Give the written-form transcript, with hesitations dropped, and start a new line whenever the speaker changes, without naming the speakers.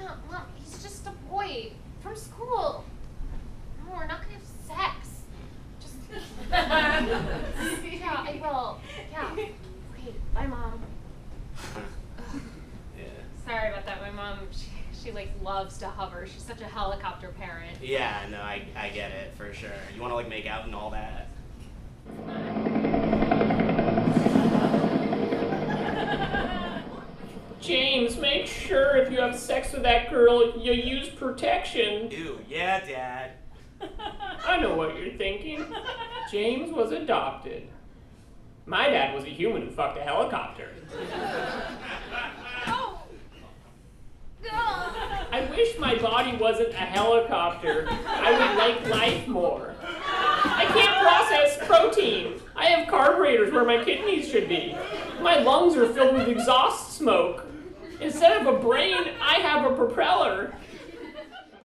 Yeah, Mom, he's just a boy from school. No, we're not gonna have sex. Just. Yeah, I will. Yeah. Okay, bye, Mom.
Yeah.
Sorry about that. My mom, she like loves to hover. She's such a helicopter parent.
Yeah, no, I get it for sure. You want to like make out and all that?
James, make sure if you have sex with that girl, you use protection.
Ew, yeah, Dad.
I know what you're thinking. James was adopted. My dad was a human who fucked a helicopter.
Oh.
I wish my body wasn't a helicopter. I would like life more. I can't process protein. I have carburetors where my kidneys should be. My lungs are filled with exhaust smoke. Instead of a brain,